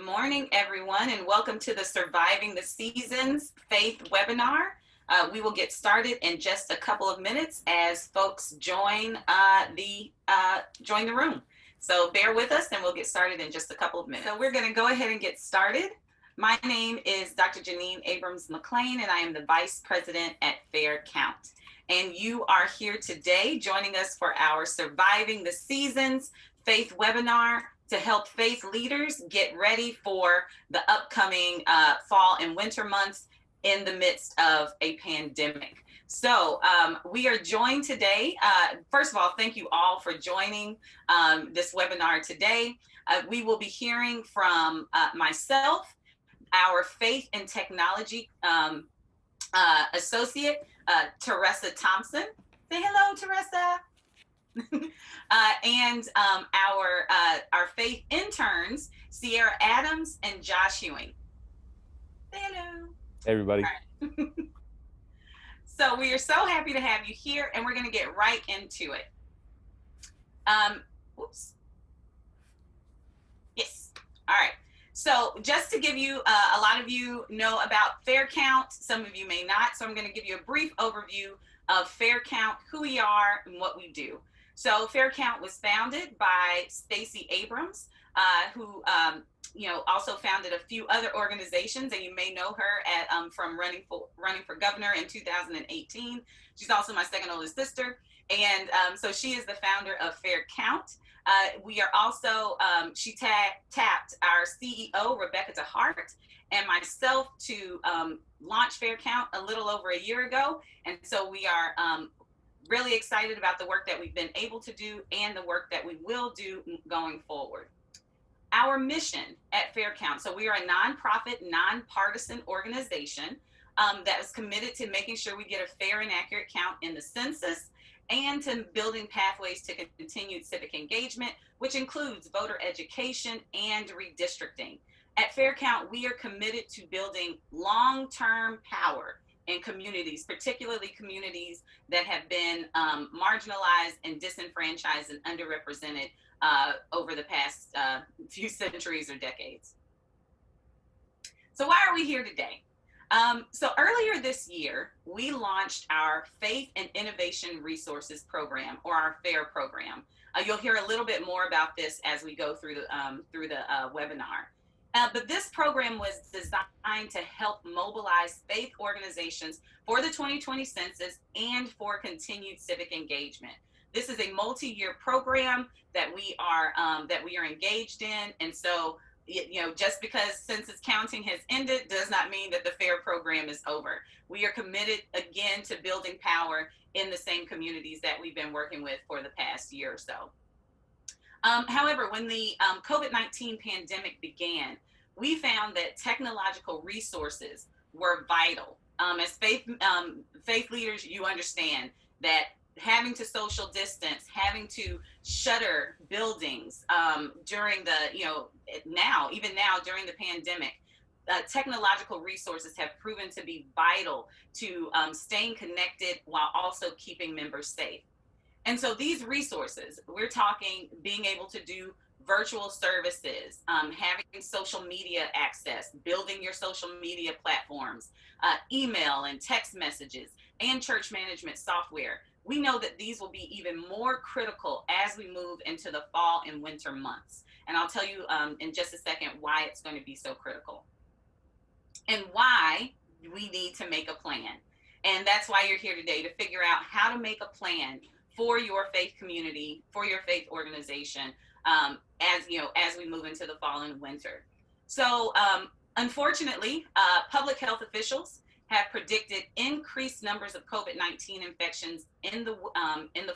morning, everyone, and welcome to the Surviving the Seasons Faith webinar. We will get started in just a couple of minutes as folks join the room. So bear with us, and we'll get started in just a couple of minutes. So we're going to go ahead and get started. My name is Dr. Janine Abrams McLean, and I am the Vice President at F.A.I.R Count. And you are here today joining us for our Surviving the Seasons Faith webinar to help faith leaders get ready for the upcoming fall and winter months in the midst of a pandemic. So we are joined today. First of all, thank you all for joining this webinar today. We will be hearing from myself, our Faith and Technology Associate, Teresa Thompson. Say hello, Teresa. And our faith interns, Sierra Adams and Josh Ewing. Say hello. Hey, everybody. Right. So we are so happy to have you here, and we're going to get right into it. Oops. Yes. All right. So just to give you, a lot of you know about F.A.I.R Count. Some of you may not. So I'm going to give you a brief overview of F.A.I.R Count, who we are, and what we do. So F.A.I.R Count was founded by Stacey Abrams, who also founded a few other organizations, and you may know her from running for governor in 2018. She's also my second oldest sister, and so she is the founder of F.A.I.R Count. We are also, she tapped our CEO, Rebecca DeHart, and myself to launch F.A.I.R Count a little over a year ago, and so we are really excited about the work that we've been able to do and the work that we will do going forward. Our mission at F.A.I.R Count, so we are a nonprofit, nonpartisan organization that is committed to making sure we get a fair and accurate count in the census and to building pathways to continued civic engagement, which includes voter education and redistricting. At F.A.I.R Count, we are committed to building long-term power in communities, particularly communities that have been marginalized and disenfranchised and underrepresented over the past few centuries or decades. So why are we here today? So earlier this year, we launched our Faith and Innovation Resources Program, or our F.A.I.R program. You'll hear a little bit more about this as we go through the webinar. But this program was designed to help mobilize faith organizations for the 2020 census and for continued civic engagement. This is a multi-year program that we are engaged in, and so just because census counting has ended does not mean that the F.A.I.R program is over. We are committed again to building power in the same communities that we've been working with for the past year or so. However, when the COVID-19 pandemic began, we found that technological resources were vital. As faith leaders, you understand that having to social distance, having to shutter buildings during even now during the pandemic, technological resources have proven to be vital to staying connected while also keeping members safe. And so these resources, we're talking being able to do virtual services, having social media access, building your social media platforms, email and text messages, and church management software. We know that these will be even more critical as we move into the fall and winter months. And I'll tell you in just a second why it's going to be so critical and why we need to make a plan. And that's why you're here today, to figure out how to make a plan for your faith community, for your faith organization, as we move into the fall and winter. So unfortunately, public health officials have predicted increased numbers of COVID-19 infections in the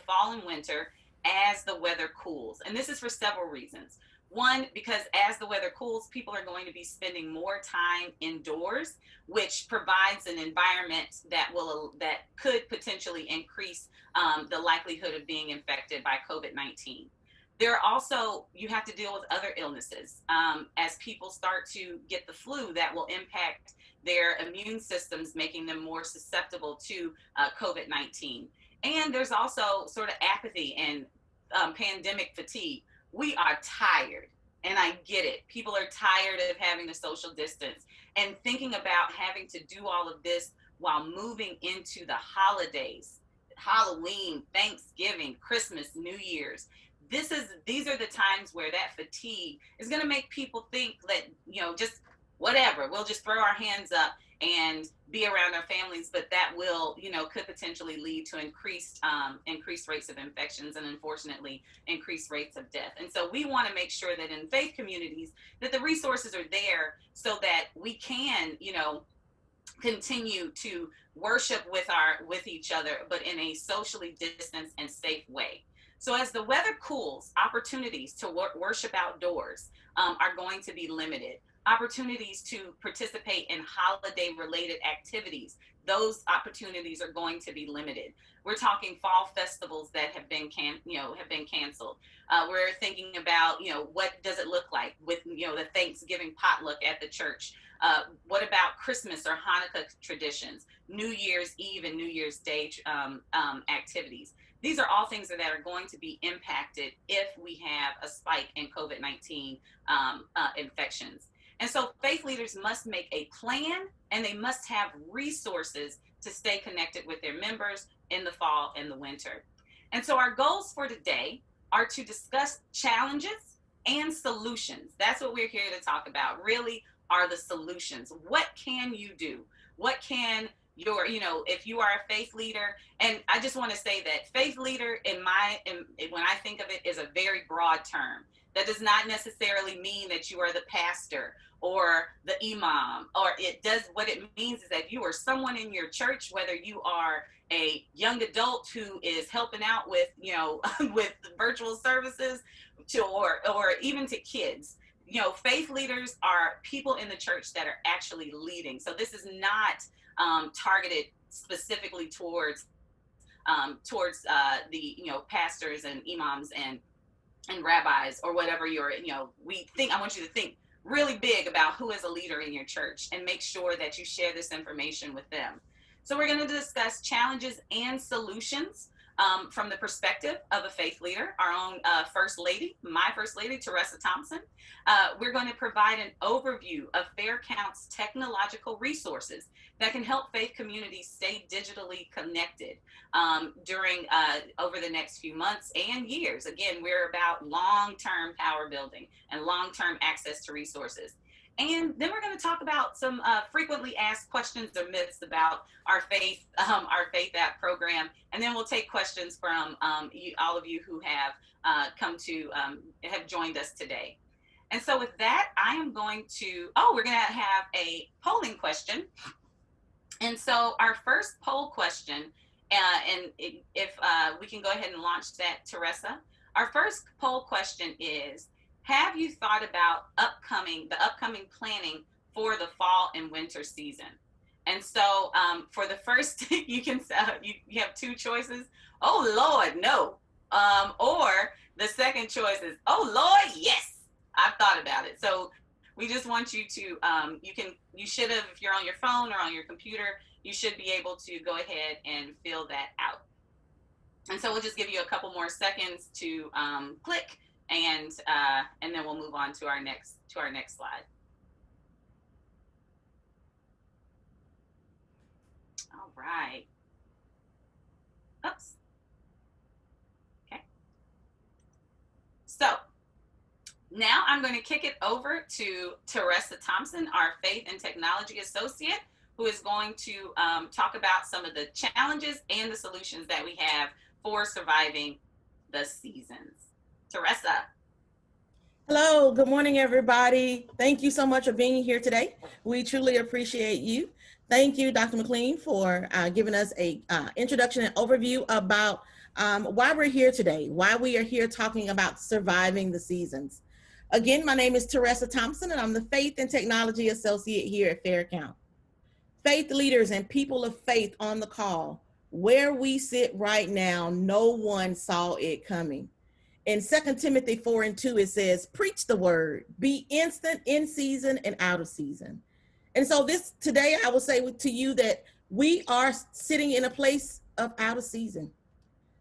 fall and winter as the weather cools. And this is for several reasons. One, because as the weather cools, people are going to be spending more time indoors, which provides an environment that could potentially increase the likelihood of being infected by COVID-19. There are also, you have to deal with other illnesses. As people start to get the flu, that will impact their immune systems, making them more susceptible to COVID-19. And there's also sort of apathy and pandemic fatigue. We are tired. And I get it. People are tired of having to social distance and thinking about having to do all of this while moving into the holidays, Halloween, Thanksgiving, Christmas, New Year's. These are the times where that fatigue is going to make people think that, just whatever, we'll just throw our hands up and be around our families, but that will, could potentially lead to increased rates of infections and, unfortunately, increased rates of death. And so we want to make sure that in faith communities that the resources are there so that we can, continue to worship with each other, but in a socially distanced and safe way. So as the weather cools, opportunities to worship outdoors are going to be limited. Opportunities to participate in holiday related activities, those opportunities are going to be limited. We're talking fall festivals that have been canceled. We're thinking about, what does it look like with, the Thanksgiving potluck at the church? What about Christmas or Hanukkah traditions, New Year's Eve and New Year's Day activities? These are all things that are going to be impacted if we have a spike in COVID-19 infections. And so faith leaders must make a plan, and they must have resources to stay connected with their members in the fall and the winter. And so our goals for today are to discuss challenges and solutions. That's what we're here to talk about. Really, are the solutions. What can you do? What can if you are a faith leader, and I just want to say that faith leader when I think of it, is a very broad term. That does not necessarily mean that you are the pastor or the imam, or what it means is that you are someone in your church, whether you are a young adult who is helping out with, with virtual services or even to kids. Faith leaders are people in the church that are actually leading. So this is not targeted specifically towards the pastors and imams and rabbis or whatever I want you to think really big about who is a leader in your church and make sure that you share this information with them. So we're going to discuss challenges and solutions from the perspective of a faith leader, our own First Lady, my First Lady, Teresa Thompson. We're going to provide an overview of Fair Count's technological resources that can help faith communities stay digitally connected during over the next few months and years. Again, we're about long-term power building and long-term access to resources. And then we're going to talk about some frequently asked questions or myths about our faith app program. And then we'll take questions from all of you who have have joined us today. And so with that, I am going to, we're going to have a polling question. And so our first poll question, and if we can go ahead and launch that, Teresa. Our first poll question is, have you thought about the upcoming planning for the fall and winter season? And so for the first, you have two choices. Oh, Lord, no. Or the second choice is, oh, Lord, yes, I've thought about it. So we just want you to, you should have, if you're on your phone or on your computer, you should be able to go ahead and fill that out. And so we'll just give you a couple more seconds to click, and then we'll move on to our next slide. All right. Oops. Okay. So now I'm going to kick it over to Teresa Thompson, our Faith and Technology Associate, who is going to talk about some of the challenges and the solutions that we have for surviving the seasons. Teresa. Hello, good morning, everybody. Thank you so much for being here today. We truly appreciate you. Thank you, Dr. McLean, for giving us a introduction and overview about why we're here today, why we are here talking about surviving the seasons. Again, my name is Teresa Thompson, and I'm the Faith and Technology Associate here at F.A.I.R. Faith leaders and people of faith on the call. Where we sit right now, no one saw it coming. In 2 Timothy 4:2, it says, preach the word, be instant, in season and out of season. And so today I will say to you that we are sitting in a place of out of season.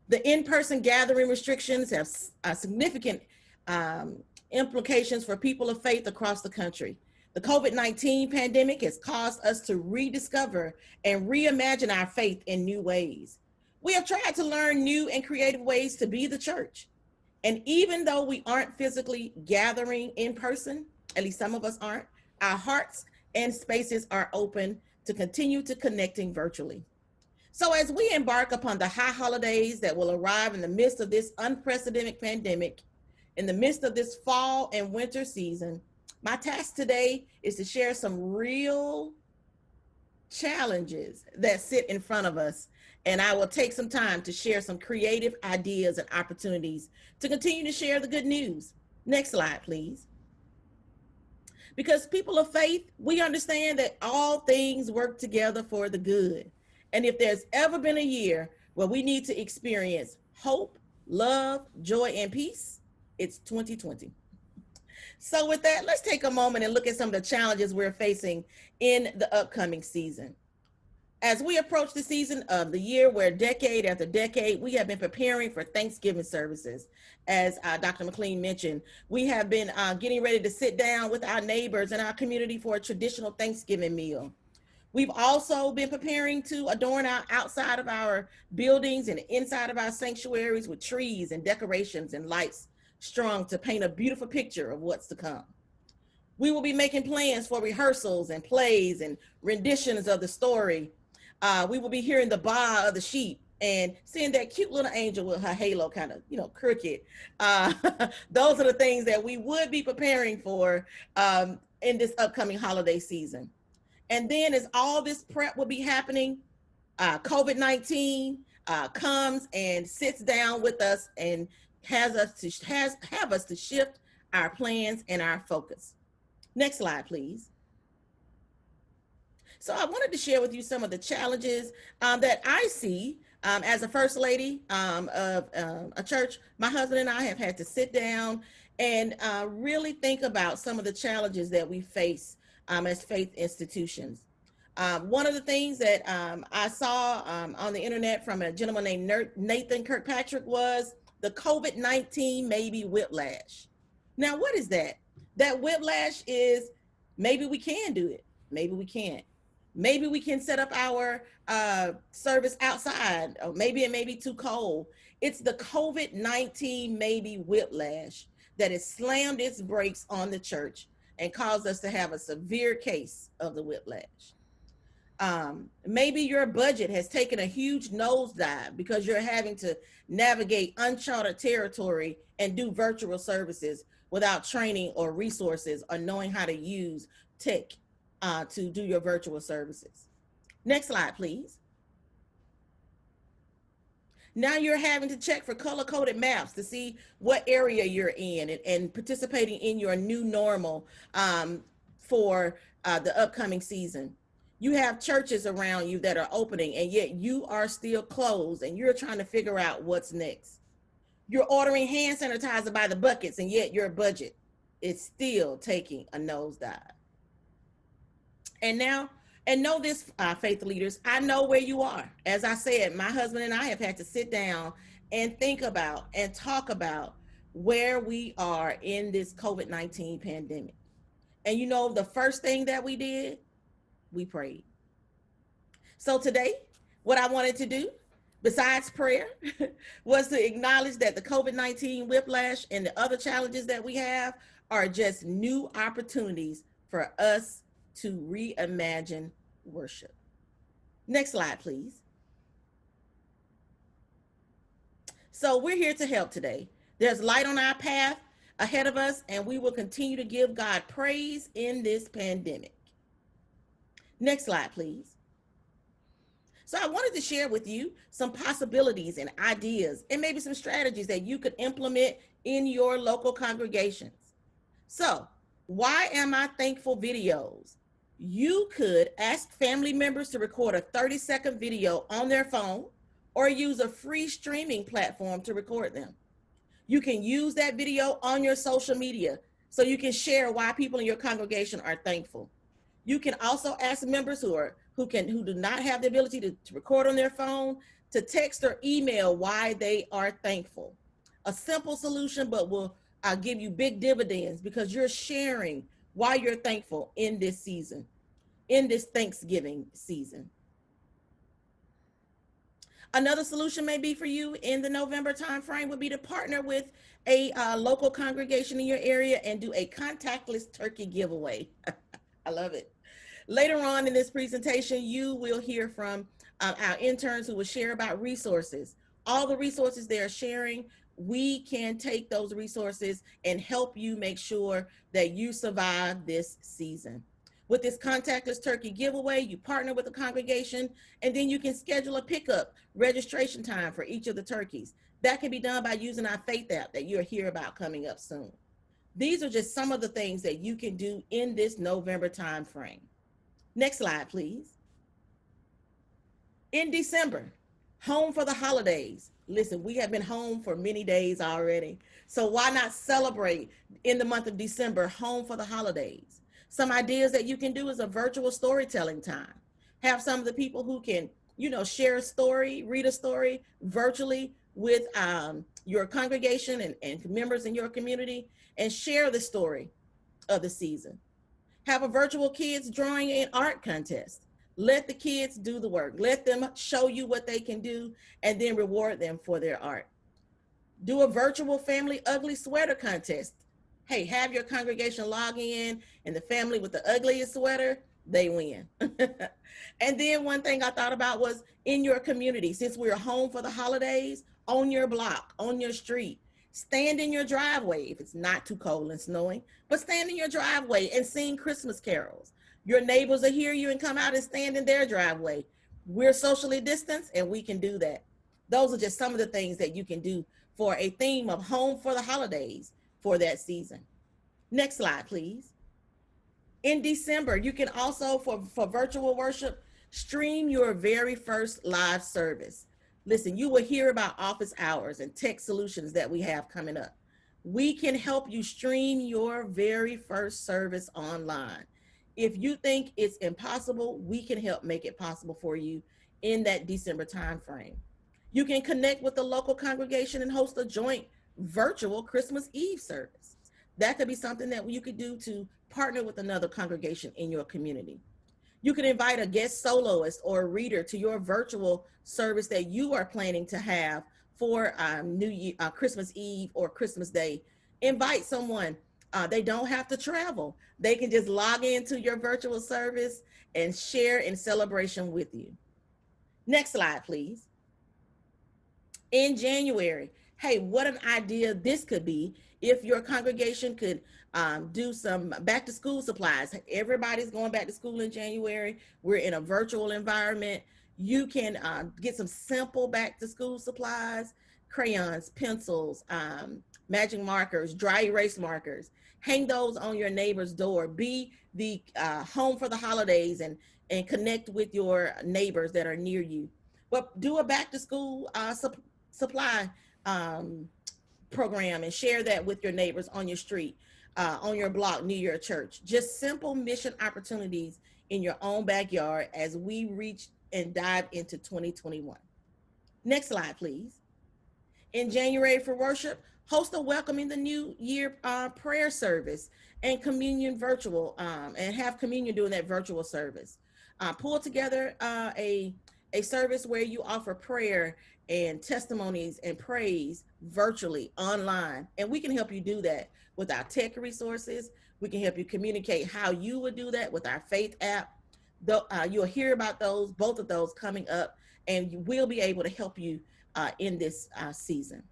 The in-person gathering restrictions have a significant implications for people of faith across the country. The COVID-19 pandemic has caused us to rediscover and reimagine our faith in new ways. We have tried to learn new and creative ways to be the church. And even though we aren't physically gathering in person, at least some of us aren't, our hearts and spaces are open to continue to connecting virtually. So as we embark upon the high holidays that will arrive in the midst of this unprecedented pandemic, in the midst of this fall and winter season, my task today is to share some real challenges that sit in front of us. And I will take some time to share some creative ideas and opportunities to continue to share the good news. Next slide, please. Because people of faith, we understand that all things work together for the good. And if there's ever been a year where we need to experience hope, love, joy, and peace, it's 2020. So with that, let's take a moment and look at some of the challenges we're facing in the upcoming season. As we approach the season of the year where decade after decade, we have been preparing for Thanksgiving services. As Dr. McLean mentioned, we have been getting ready to sit down with our neighbors and our community for a traditional Thanksgiving meal. We've also been preparing to adorn our outside of our buildings and inside of our sanctuaries with trees and decorations and lights strung to paint a beautiful picture of what's to come. We will be making plans for rehearsals and plays and renditions of the story. We will be hearing the baa of the sheep and seeing that cute little angel with her halo kind of, crooked. Uh, those are the things that we would be preparing for in this upcoming holiday season. And then as all this prep will be happening, COVID-19 comes and sits down with us and have us to shift our plans and our focus. Next slide, please. So I wanted to share with you some of the challenges that I see as a first lady of a church. My husband and I have had to sit down and really think about some of the challenges that we face as faith institutions. One of the things that I saw on the internet from a gentleman named Nathan Kirkpatrick was the COVID-19 maybe whiplash. Now, what is that? That whiplash is maybe we can do it, maybe we can't. Maybe we can set up our service outside, or maybe it may be too cold. It's the COVID-19 maybe whiplash that has slammed its brakes on the church and caused us to have a severe case of the whiplash. Maybe your budget has taken a huge nosedive because you're having to navigate uncharted territory and do virtual services without training or resources or knowing how to use tech to do your virtual services. Next slide, please. Now you're having to check for color-coded maps to see what area you're in and participating in your new normal for the upcoming season. You have churches around you that are opening and yet you are still closed and you're trying to figure out what's next. You're ordering hand sanitizer by the buckets and yet your budget is still taking a nosedive. And know this, faith leaders, I know where you are. As I said, my husband and I have had to sit down and think about and talk about where we are in this COVID-19 pandemic. And the first thing that we did, we prayed. So today, what I wanted to do, besides prayer, was to acknowledge that the COVID-19 whiplash and the other challenges that we have are just new opportunities for us to reimagine worship. Next slide, please. So we're here to help today. There's light on our path ahead of us, and we will continue to give God praise in this pandemic. Next slide, please. So I wanted to share with you some possibilities and ideas and maybe some strategies that you could implement in your local congregations. So, why am I thankful videos? You could ask family members to record a 30-second video on their phone or use a free streaming platform to record them. You can use that video on your social media so you can share why people in your congregation are thankful. You can also ask members who do not have the ability to record on their phone to text or email why they are thankful. A simple solution, but will give you big dividends because you're sharing why you're thankful in this season, in this Thanksgiving season. Another solution may be for you in the November timeframe would be to partner with a local congregation in your area and do a contactless turkey giveaway. I love it. Later on in this presentation, you will hear from our interns who will share about resources. All the resources they are sharing, we can take those resources and help you make sure that you survive this season. With this contactless turkey giveaway, you partner with the congregation, and then you can schedule a pickup registration time for each of the turkeys. That can be done by using our Faith app that you'll hear about coming up soon. These are just some of the things that you can do in this November time frame. Next slide, please. In December, home for the holidays. Listen, we have been home for many days already. So why not celebrate in the month of December, home for the holidays? Some ideas that you can do is a virtual storytelling time. Have some of the people who can, share a story, read a story virtually with your congregation and members in your community and share the story of the season. Have a virtual kids drawing and art contest. Let the kids do the work. Let them show you what they can do and then reward them for their art. Do a virtual family ugly sweater contest. Hey, have your congregation log in and the family with the ugliest sweater, they win. And then one thing I thought about was in your community, since we're home for the holidays, on your block, on your street, stand in your driveway if it's not too cold and snowing, but stand in your driveway and sing Christmas carols. Your neighbors will hear you and come out and stand in their driveway. We're socially distanced and we can do that. Those are just some of the things that you can do for a theme of home for the holidays for that season. Next slide, please. In December, you can also, for virtual worship, stream your very first live service. Listen, you will hear about office hours and tech solutions that we have coming up. We can help you stream your very first service online. If you think it's impossible, we can help make it possible for you in that December timeframe. You can connect with the local congregation and host a joint virtual Christmas Eve service. That could be something that you could do to partner with another congregation in your community. You can invite a guest soloist or a reader to your virtual service that you are planning to have for New Year, Christmas Eve or Christmas Day. Invite someone. They don't have to travel. They can just log into your virtual service and share in celebration with you. Next slide, please. In January. Hey, what an idea this could be if your congregation could do some back to school supplies. Everybody's going back to school in January. We're in a virtual environment. You can get some simple back to school supplies, crayons, pencils, magic markers, dry erase markers. Hang those on your neighbor's door. Be the home for the holidays and connect with your neighbors that are near you. But do a back to school supply program and share that with your neighbors on your street, on your block, near your church. Just simple mission opportunities in your own backyard as we reach and dive into 2021. Next slide, please. In January for worship, host a welcoming the new year prayer service and communion virtual, and have communion during that virtual service. Pull together a service where you offer prayer and testimonies and praise virtually online, and we can help you do that with our tech resources. We can help you communicate how you would do that with our Faith app. You'll hear about those, both of those coming up, and we'll be able to help you in this season.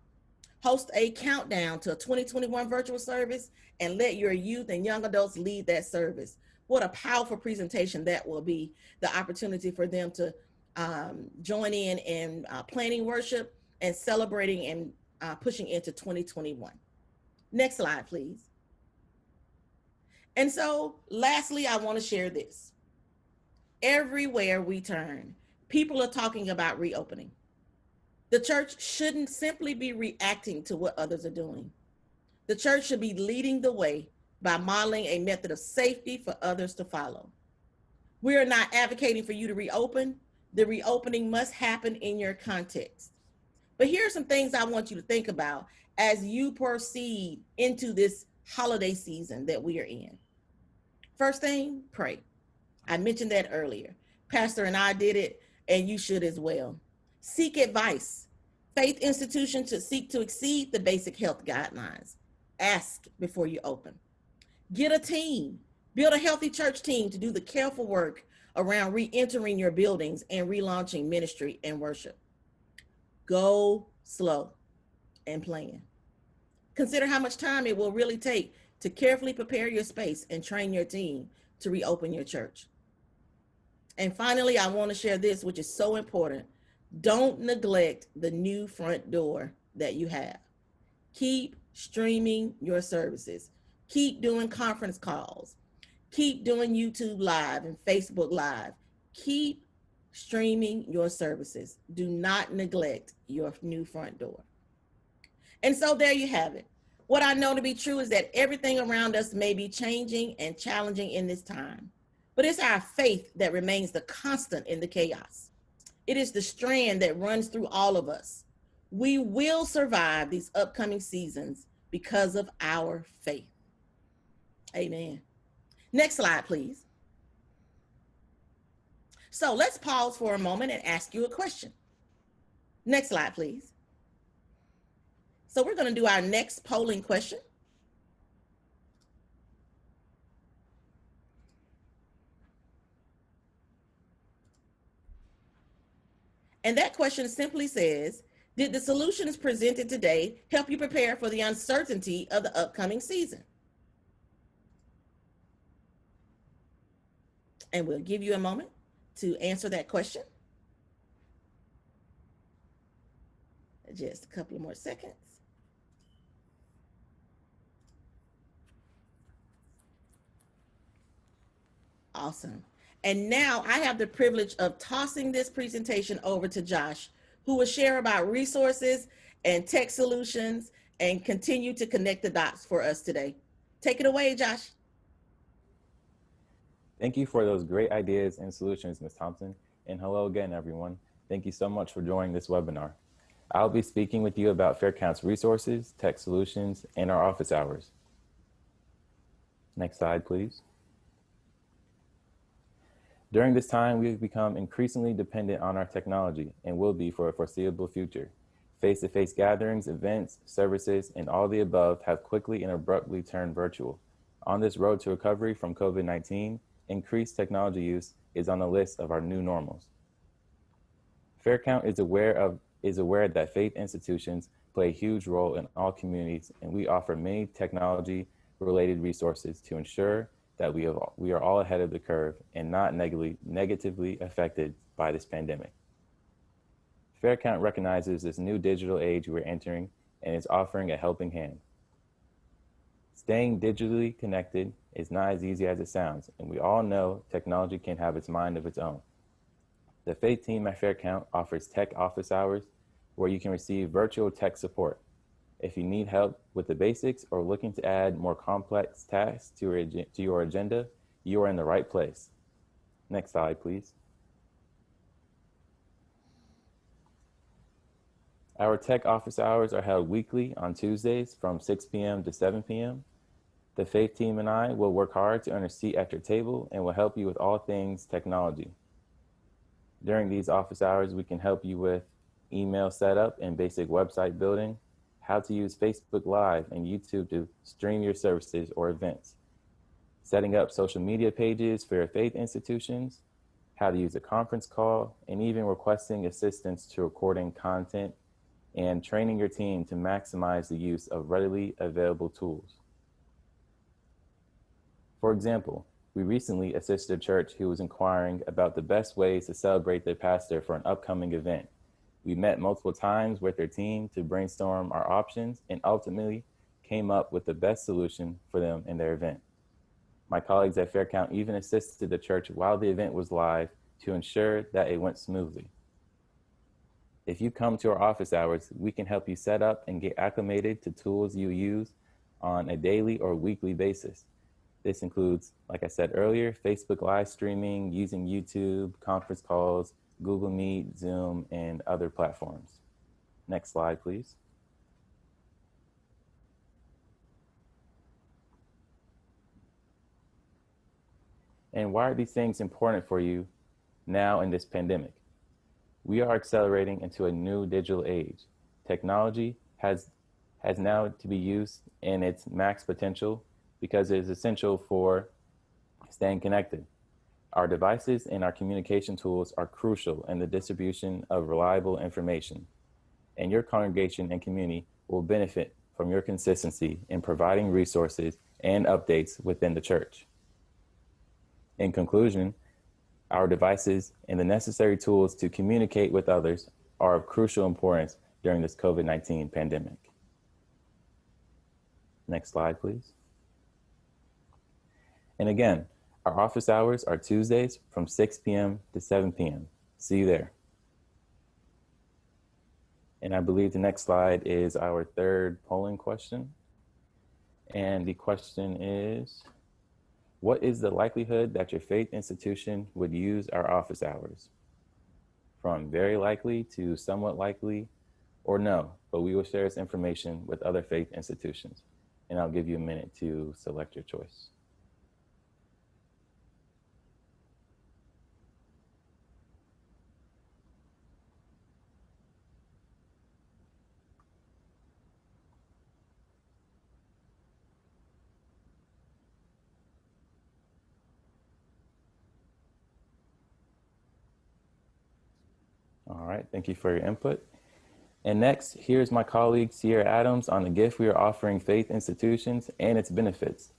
Host a countdown to a 2021 virtual service and let your youth and young adults lead that service. What a powerful presentation that will be, the opportunity for them to join in planning worship and celebrating and pushing into 2021. Next slide, please. And so lastly, I want to share this. Everywhere we turn, people are talking about reopening. The church shouldn't simply be reacting to what others are doing. The church should be leading the way by modeling a method of safety for others to follow. We are not advocating for you to reopen. The reopening must happen in your context. But here are some things I want you to think about as you proceed into this holiday season that we are in? First thing, pray. I mentioned that earlier. Pastor and I did it, and you should as well. Seek advice. Faith institutions should seek to exceed the basic health guidelines. Ask before you open. Get a team. Build a healthy church team to do the careful work around re entering your buildings and relaunching ministry and worship. Go slow and plan. Consider how much time it will really take to carefully prepare your space and train your team to reopen your church. And finally, I want to share this, which is so important. Don't neglect the new front door that you have. Keep streaming your services. Keep doing conference calls. Keep doing YouTube Live and Facebook Live. Keep streaming your services. Do not neglect your new front door. And so there you have it. What I know to be true is that everything around us may be changing and challenging in this time, but it's our faith that remains the constant in the chaos. It is the strand that runs through all of us. We will survive these upcoming seasons because of our faith. Amen. Next slide, please. So let's pause for a moment and ask you a question. Next slide, please. So we're going to do our next polling question. And that question simply says, did the solutions presented today help you prepare for the uncertainty of the upcoming season? And we'll give you a moment to answer that question. Just a couple of more seconds. Awesome. And now I have the privilege of tossing this presentation over to Josh, who will share about resources and tech solutions and continue to connect the dots for us today. Take it away, Josh. Thank you for those great ideas and solutions, Ms. Thompson. And hello again, everyone. Thank you so much for joining this webinar. I'll be speaking with you about FAIR resources, tech solutions, and our office hours. Next slide, please. During this time, we've become increasingly dependent on our technology and will be for a foreseeable future. Face-to-face gatherings, events, services, and all the above have quickly and abruptly turned virtual. On this road to recovery from COVID-19, increased technology use is on the list of our new normals. FAIR is aware that faith institutions play a huge role in all communities, and we offer many technology-related resources to ensure that we are all ahead of the curve and not negatively affected by this pandemic. FAIR recognizes this new digital age we're entering and is offering a helping hand. Staying digitally connected is not as easy as it sounds, and we all know technology can have its mind of its own. The faith team at FAIR offers tech office hours where you can receive virtual tech support. If you need help with the basics or looking to add more complex tasks to your agenda, you are in the right place. Next slide, please. Our tech office hours are held weekly on Tuesdays from 6 p.m. to 7 p.m. The faith team and I will work hard to earn a seat at your table and will help you with all things technology. During these office hours, we can help you with email setup and basic website building, how to use Facebook Live and YouTube to stream your services or events, setting up social media pages for your faith institutions, how to use a conference call, and even requesting assistance to recording content and training your team to maximize the use of readily available tools. For example, we recently assisted a church who was inquiring about the best ways to celebrate their pastor for an upcoming event. We met multiple times with their team to brainstorm our options and ultimately came up with the best solution for them in their event. My colleagues at FAIR even assisted the church while the event was live to ensure that it went smoothly. If you come to our office hours, we can help you set up and get acclimated to tools you use on a daily or weekly basis. This includes, like I said earlier, Facebook Live streaming, using YouTube, conference calls, Google Meet, Zoom, and other platforms. Next slide, please. And why are these things important for you now in this pandemic? We are accelerating into a new digital age. Technology has now to be used in its max potential because it is essential for staying connected. Our devices and our communication tools are crucial in the distribution of reliable information, and your congregation and community will benefit from your consistency in providing resources and updates within the church. In conclusion, our devices and the necessary tools to communicate with others are of crucial importance during this COVID-19 pandemic. Next slide, please. And again, our office hours are Tuesdays from 6 p.m. to 7 p.m. See you there. And I believe the next slide is our third polling question. And the question is, what is the likelihood that your faith institution would use our office hours? From very likely to somewhat likely, or no, but we will share this information with other faith institutions. And I'll give you a minute to select your choice. All right, thank you for your input. And next, here's my colleague Sierra Adams on the gift we are offering faith institutions and its benefits.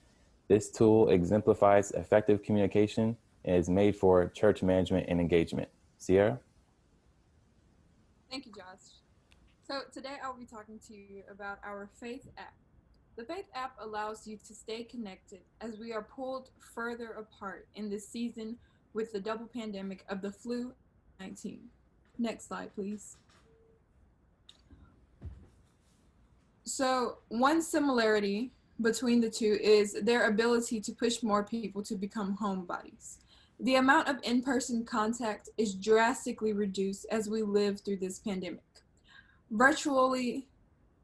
This tool exemplifies effective communication and is made for church management and engagement. Sierra? Thank you, Josh. So today I'll be talking to you about our F.A.I.R app. The F.A.I.R app allows you to stay connected as we are pulled further apart in this season with the double pandemic of the flu 19. Next slide, please. So one similarity between the two is their ability to push more people to become homebodies. The amount of in-person contact is drastically reduced as we live through this pandemic. Virtually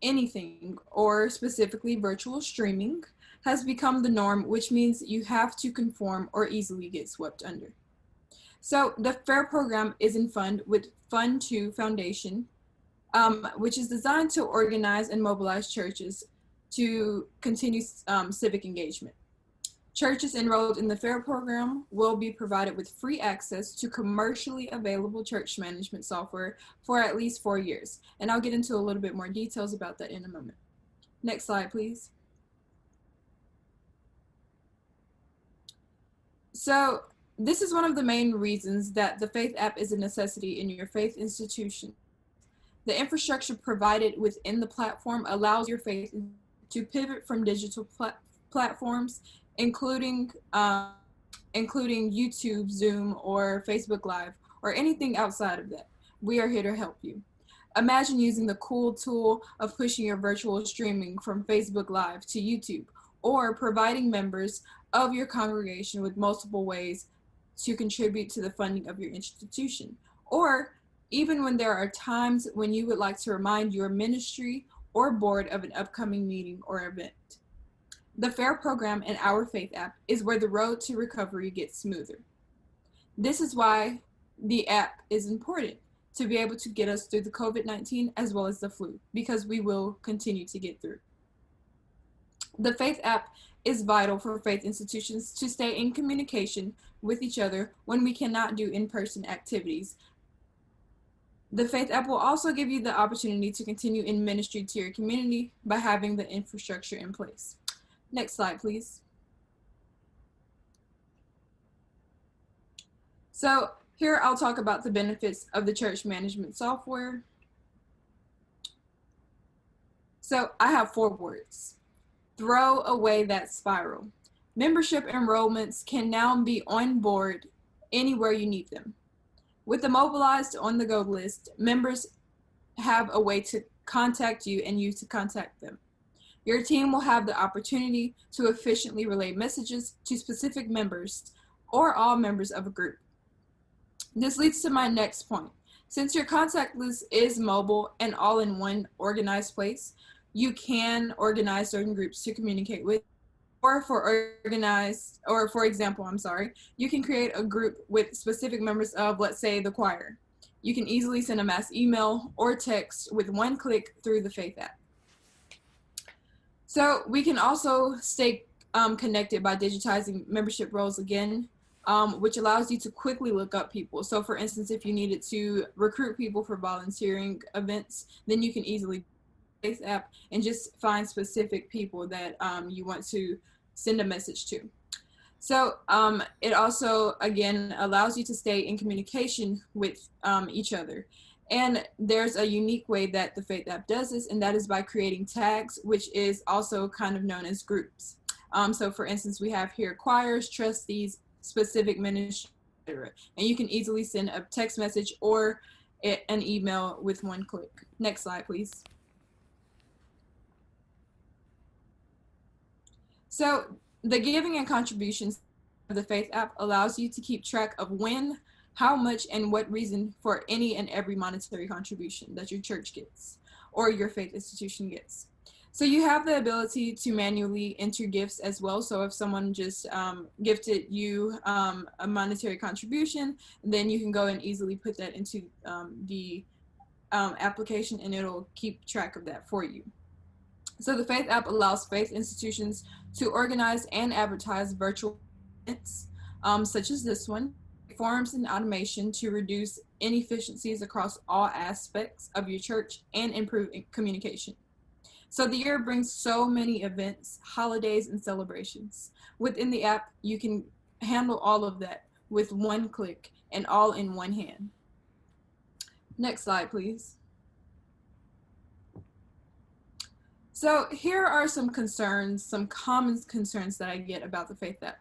anything, or specifically virtual streaming, has become the norm, which means you have to conform or easily get swept under. So the F.A.I.R program is in fund with Fund 2 Foundation, which is designed to organize and mobilize churches to continue civic engagement. Churches enrolled in the F.A.I.R program will be provided with free access to commercially available church management software for at least 4 years. And I'll get into a little bit more details about that in a moment. Next slide, please. So this is one of the main reasons that the F.A.I.R app is a necessity in your faith institution. The infrastructure provided within the platform allows your faith to pivot from digital platforms, including YouTube, Zoom, or Facebook Live, or anything outside of that. We are here to help you. Imagine using the cool tool of pushing your virtual streaming from Facebook Live to YouTube, or providing members of your congregation with multiple ways to contribute to the funding of your institution, or even when there are times when you would like to remind your ministry or board of an upcoming meeting or event. The F.A.I.R program and our F.A.I.R app is where the road to recovery gets smoother. This is why the app is important, to be able to get us through the COVID-19 as well as the flu, because we will continue to get through. The F.A.I.R app is vital for faith institutions to stay in communication with each other when we cannot do in-person activities. The F.A.I.R app will also give you the opportunity to continue in ministry to your community by having the infrastructure in place. Next slide, please. So here I'll talk about the benefits of the church management software. So I have 4 words. Throw away that spiral. Membership enrollments can now be on board anywhere you need them. With the mobilized on-the-go list, members have a way to contact you and you to contact them. Your team will have the opportunity to efficiently relay messages to specific members or all members of a group. This leads to my next point. Since your contact list is mobile and all in one organized place, you can organize certain groups to communicate with. or for example, you can create a group with specific members of, let's say, the choir. You can easily send a mass email or text with one click through the Faith app. So we can also stay connected by digitizing membership roles again, which allows you to quickly look up people. So for instance, if you needed to recruit people for volunteering events, then you can easily Faith app and just find specific people that you want to send a message to. So it also, again, allows you to stay in communication with each other. And there's a unique way that the Faith app does this, and that is by creating tags, which is also kind of known as groups. So for instance, we have here choirs, trustees, specific ministry, etc. And you can easily send a text message or an email with one click. Next slide, please. So the giving and contributions of the Faith app allows you to keep track of when, how much, and what reason for any and every monetary contribution that your church gets or your faith institution gets. So you have the ability to manually enter gifts as well. So if someone just gifted you a monetary contribution, then you can go and easily put that into the application, and it'll keep track of that for you. So the Faith app allows faith institutions to organize and advertise virtual events, such as this one, forms and automation to reduce inefficiencies across all aspects of your church and improve communication. So the year brings so many events, holidays, and celebrations. Within the app, you can handle all of that with one click and all in one hand. Next slide, please. So here are some concerns, some common concerns that I get about the Faith app.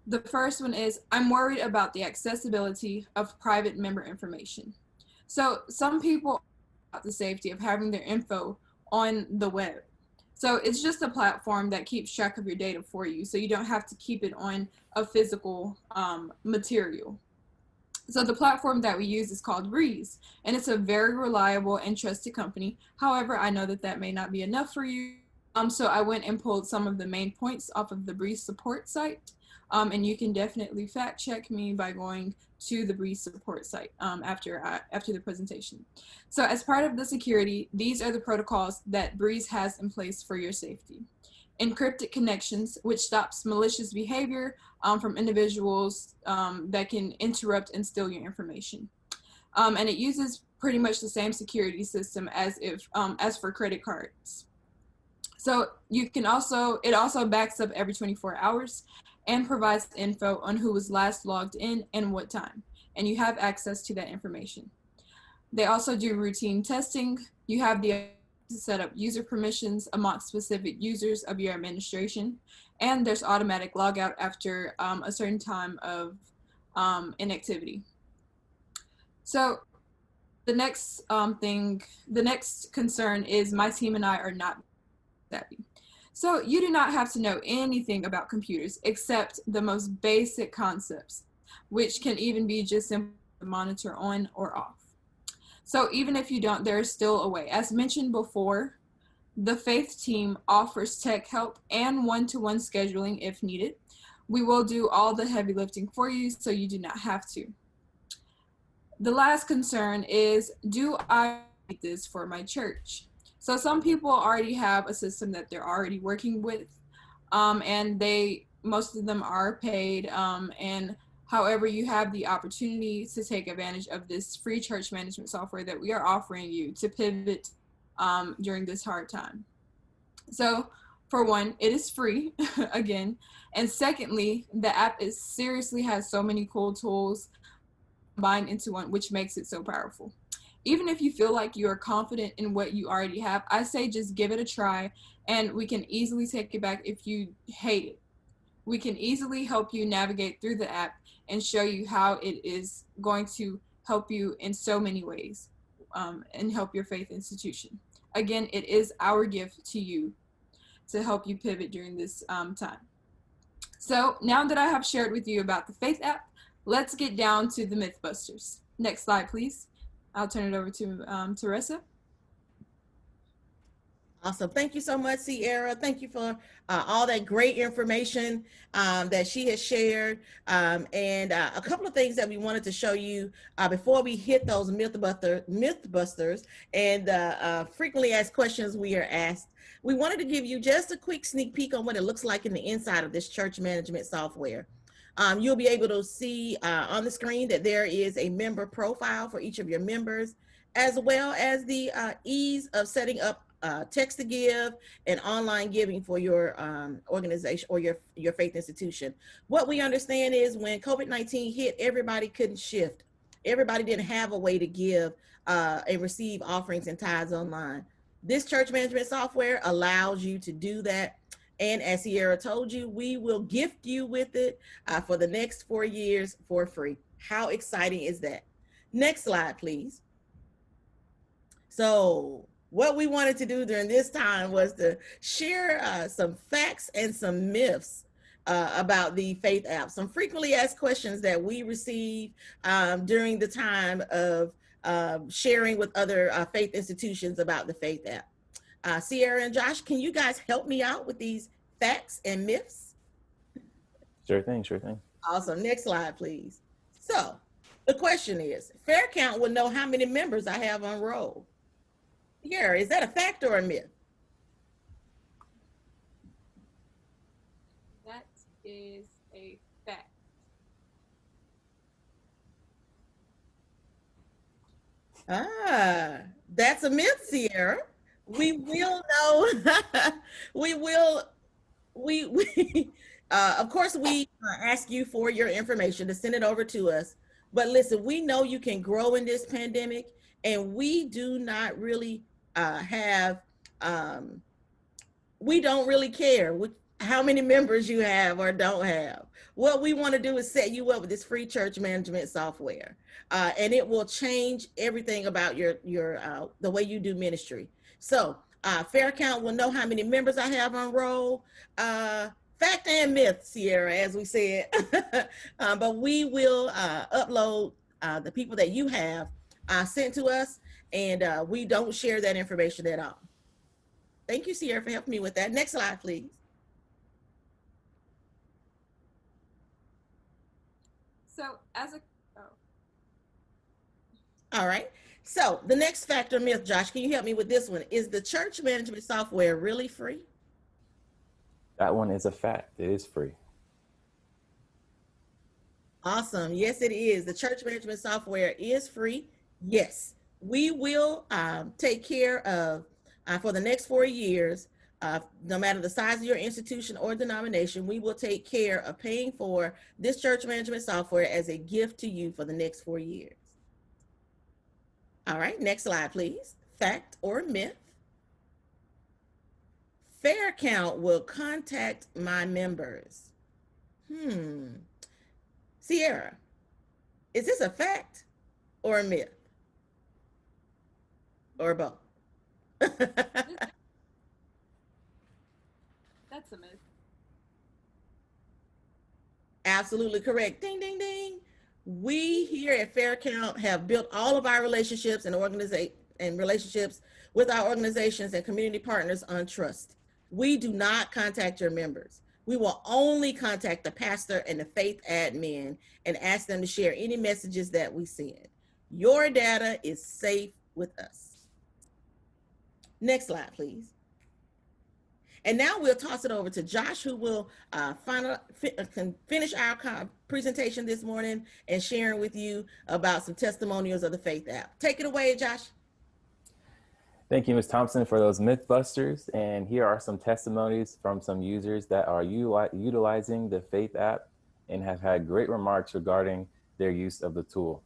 The first one is, I'm worried about the accessibility of private member information. So some people about the safety of having their info on the web. So it's just a platform that keeps track of your data for you, so you don't have to keep it on a physical material. So the platform that we use is called Breeze, and it's a very reliable and trusted company. However, I know that that may not be enough for you. So I went and pulled some of the main points off of the Breeze support site. And you can definitely fact check me by going to the Breeze support site after the presentation. So as part of the security, these are the protocols that Breeze has in place for your safety. Encrypted connections, which stops malicious behavior from individuals that can interrupt and steal your information. And it uses pretty much the same security system as for credit cards. So it also backs up every 24 hours and provides info on who was last logged in and what time. And you have access to that information. They also do routine testing. You have the ability to set up user permissions amongst specific users of your administration. And there's automatic logout after a certain time of inactivity. So the next concern is my team and I are not savvy. So you do not have to know anything about computers except the most basic concepts, which can even be just simple monitor on or off. So even if you don't, there is still a way. As mentioned before, the Faith team offers tech help and one-to-one scheduling if needed. We will do all the heavy lifting for you, so you do not have to. The last concern is, do I need this for my church? So some people already have a system that they're already working with, and most of them are paid, and however, you have the opportunity to take advantage of this free church management software that we are offering you to pivot during this hard time. So for one, it is free again. And secondly, the app seriously has so many cool tools combined into one, which makes it so powerful. Even if you feel like you are confident in what you already have, I say just give it a try, and we can easily take it back if you hate it. We can easily help you navigate through the app and show you how it is going to help you in so many ways and help your faith institution. Again, it is our gift to you to help you pivot during this time. So now that I have shared with you about the Faith app, let's get down to the Mythbusters. Next slide, please. I'll turn it over to Teresa. Awesome. Thank you so much, Sierra. Thank you for all that great information that she has shared. And a couple of things that we wanted to show you before we hit those myth busters and frequently asked questions we are asked. We wanted to give you just a quick sneak peek on what it looks like in the inside of this church management software. You'll be able to see on the screen that there is a member profile for each of your members, as well as the ease of setting up text to give and online giving for your organization or your faith institution. What we understand is when COVID-19 hit, everybody couldn't shift. Everybody didn't have a way to give and receive offerings and tithes online. This church management software allows you to do that. And as Sierra told you, we will gift you with it for the next 4 years for free. How exciting is that? Next slide, please. So what we wanted to do during this time was to share some facts and some myths about the Faith app. Some frequently asked questions that we receive during the time of sharing with other faith institutions about the Faith app. Sierra and Josh, can you guys help me out with these facts and myths? Sure thing, sure thing. Awesome. Next slide, please. So the question is, Fair Count will know how many members I have on roll. Yeah, is that a fact or a myth? That is a fact. That's a myth, Sierra. We will know. we will. We of course we ask you for your information to send it over to us. But listen, we know you can grow in this pandemic, and we do not really have. We don't really care how many members you have or don't have. What we want to do is set you up with this free church management software, and it will change everything about your the way you do ministry. So, Fair Count will know how many members I have on roll. Fact and myth, Sierra, as we said, but we will upload the people that you have sent to us, and we don't share that information at all. Thank you, Sierra, for helping me with that. Next slide, please. So as a All right. So the next fact or myth, Josh, can you help me with this one? Is the church management software really free? That one is a fact. It is free. Awesome. Yes, it is. The church management software is free. Yes, we will take care of for the next 4 years. No matter the size of your institution or denomination, we will take care of paying for this church management software as a gift to you for the next 4 years. All right, next slide, please. Fact or myth? Fair Count will contact my members. Sierra, is this a fact or a myth? Or both? That's a myth. Absolutely correct. Ding, ding, ding. We here at Fair Count have built all of our relationships and relationships with our organizations and community partners on trust. We do not contact your members. We will only contact the pastor and the faith admin and ask them to share any messages that we send. Your data is safe with us. Next slide, please. And now we'll toss it over to Josh, who will finish our presentation this morning and sharing with you about some testimonials of the Faith app. Take it away, Josh. Thank you, Ms. Thompson, for those Mythbusters. And here are some testimonies from some users that are utilizing the Faith app and have had great remarks regarding their use of the tool.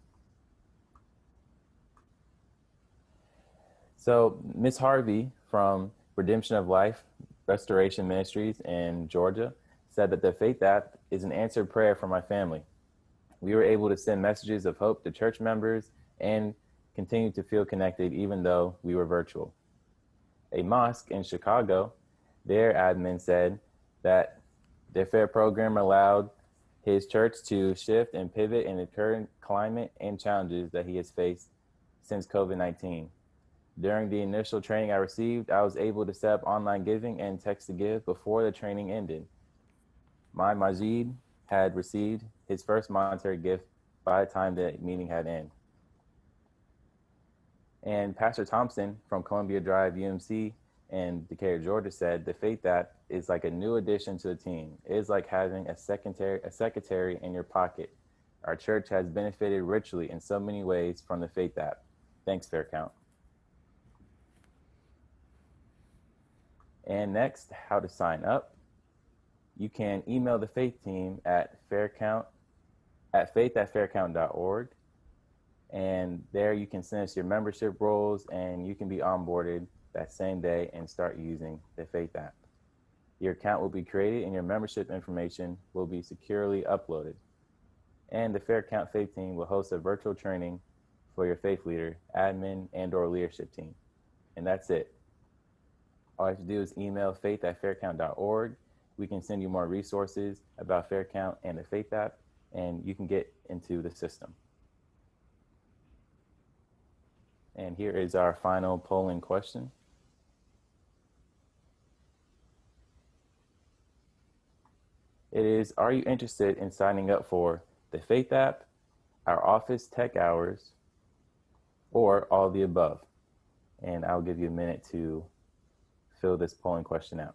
So Ms. Harvey from Redemption of Life Restoration Ministries in Georgia said that the Faith app is an answered prayer for my family. We were able to send messages of hope to church members and continue to feel connected even though we were virtual. A mosque in Chicago, their admin said that the FAIR program allowed his church to shift and pivot in the current climate and challenges that he has faced since COVID-19. During the initial training I received, I was able to set up online giving and text to give before the training ended. Majid had received his first monetary gift by the time the meeting had ended. And Pastor Thompson from Columbia Drive UMC in Decatur, Georgia said the Faith app is like a new addition to the team. It is like having a secretary in your pocket. Our church has benefited richly in so many ways from the Faith app. Thanks, Fair Count. And next, how to sign up. You can email the Faith team at faith@faircount.org. And there you can send us your membership roles and you can be onboarded that same day and start using the Faith app. Your account will be created and your membership information will be securely uploaded. And the Fair Count Faith team will host a virtual training for your faith leader, admin, and/or leadership team. And that's it. All you have to do is email faith@faircount.org. We can send you more resources about Fair Count and the Faith app, and you can get into the system. And here is our final polling question. It is, are you interested in signing up for the Faith app, our office tech hours, or all the above? And I'll give you a minute to fill this polling question out.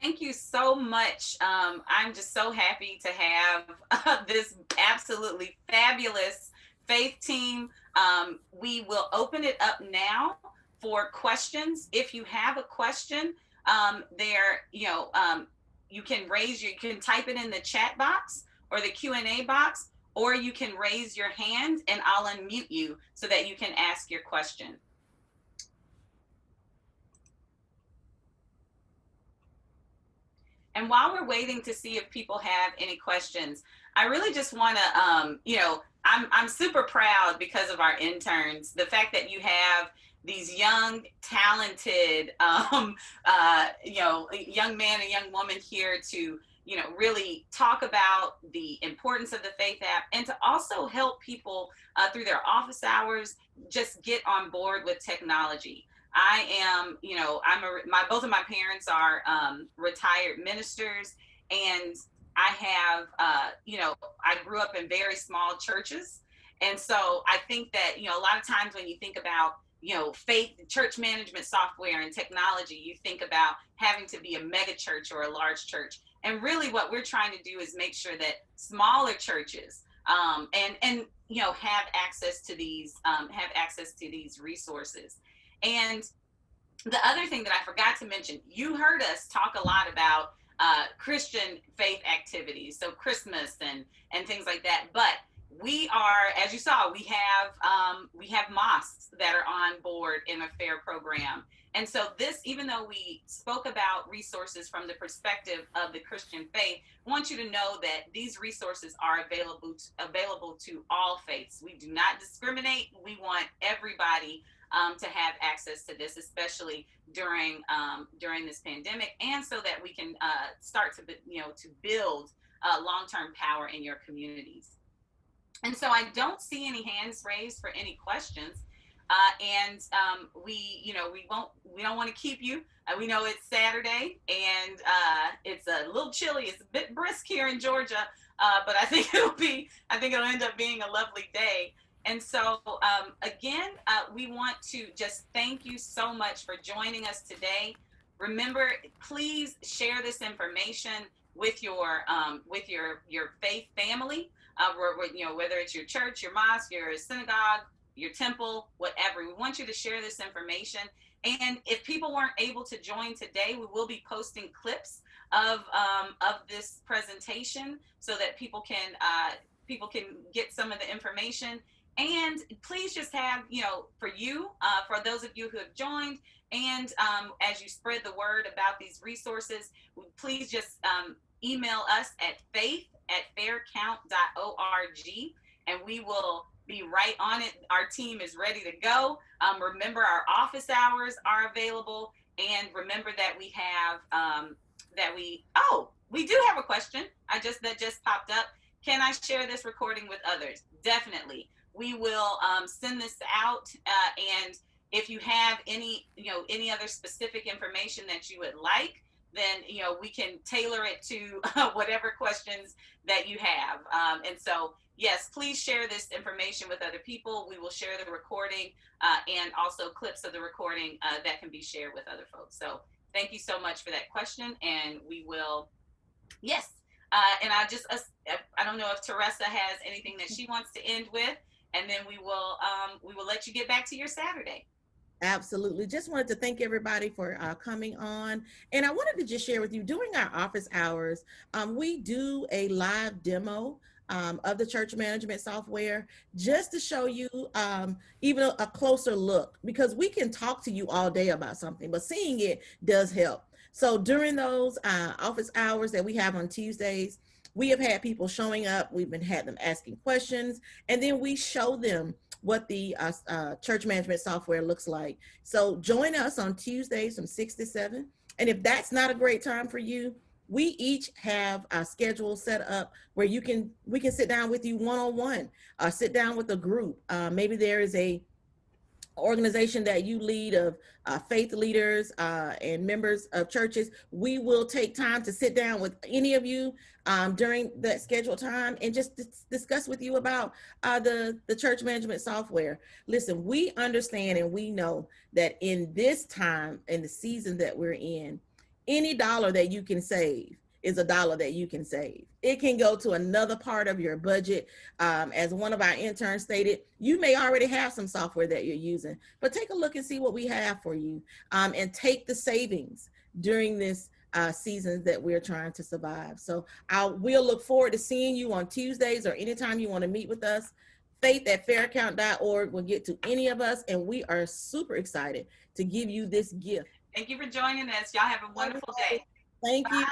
Thank you so much. I'm just so happy to have this absolutely fabulous faith team. We will open it up now for questions. If you have a question, you can you can type it in the chat box or the Q&A box, or you can raise your hand and I'll unmute you so that you can ask your question. And while we're waiting to see if people have any questions, I really just want to, I'm super proud because of our interns. The fact that you have these young, talented, young man and young woman here to, really talk about the importance of the Faith app and to also help people through their office hours just get on board with technology. I am, both of my parents are retired ministers, and I have, I grew up in very small churches. And so I think that, a lot of times when you think about, faith, church management software and technology, you think about having to be a mega church or a large church. And really what we're trying to do is make sure that smaller churches have access to these resources. And the other thing that I forgot to mention, you heard us talk a lot about Christian faith activities, so Christmas and things like that. But we are, as you saw, we have mosques that are on board in a FAIR program. And so this, even though we spoke about resources from the perspective of the Christian faith, I want you to know that these resources are available to all faiths. We do not discriminate. We want everybody to have access to this, especially during this pandemic, and so that we can start to build long-term power in your communities. And so I don't see any hands raised for any questions. We don't want to keep you. We know it's Saturday and it's a little chilly. It's a bit brisk here in Georgia, but I think it'll end up being a lovely day. And so again, we want to just thank you so much for joining us today. Remember, please share this information with your faith family. Whether it's your church, your mosque, your synagogue, your temple, whatever. We want you to share this information. And if people weren't able to join today, we will be posting clips of this presentation so that people can get some of the information. And please just have, for you, for those of you who have joined, and as you spread the word about these resources, please just email us at faith@faircount.org, and we will be right on it. Our team is ready to go. Remember, our office hours are available, and remember that we have we do have a question. That just popped up. Can I share this recording with others? Definitely. We will send this out, and if you have any other specific information that you would like, then we can tailor it to whatever questions that you have. And so yes, please share this information with other people. We will share the recording, and also clips of the recording that can be shared with other folks. So thank you so much for that question, and we will, yes. And I don't know if Teresa has anything that she wants to end with, and then we will let you get back to your Saturday. Absolutely. Just wanted to thank everybody for coming on. And I wanted to just share with you, during our office hours, we do a live demo of the church management software, just to show you even a closer look, because we can talk to you all day about something, but seeing it does help. So during those office hours that we have on Tuesdays, we have had people showing up. We've had them asking questions, and then we show them what the church management software looks like. So join us on Tuesdays from 6 to 7. And if that's not a great time for you, we each have a schedule set up where we can sit down with you one-on-one, sit down with a group. Maybe there is a organization that you lead, of faith leaders and members of churches. We will take time to sit down with any of you during that scheduled time and just discuss with you about the church management software. Listen, we understand and we know that in this time, in the season that we're in, any dollar that you can save is a dollar that you can save. It can go to another part of your budget. As one of our interns stated, you may already have some software that you're using, but take a look and see what we have for you, and take the savings during this season that we're trying to survive. So we'll look forward to seeing you on Tuesdays, or anytime you want to meet with us. Faith@faircount.org will get to any of us, and we are super excited to give you this gift. Thank you for joining us. Y'all have a wonderful day. Thank you. Bye.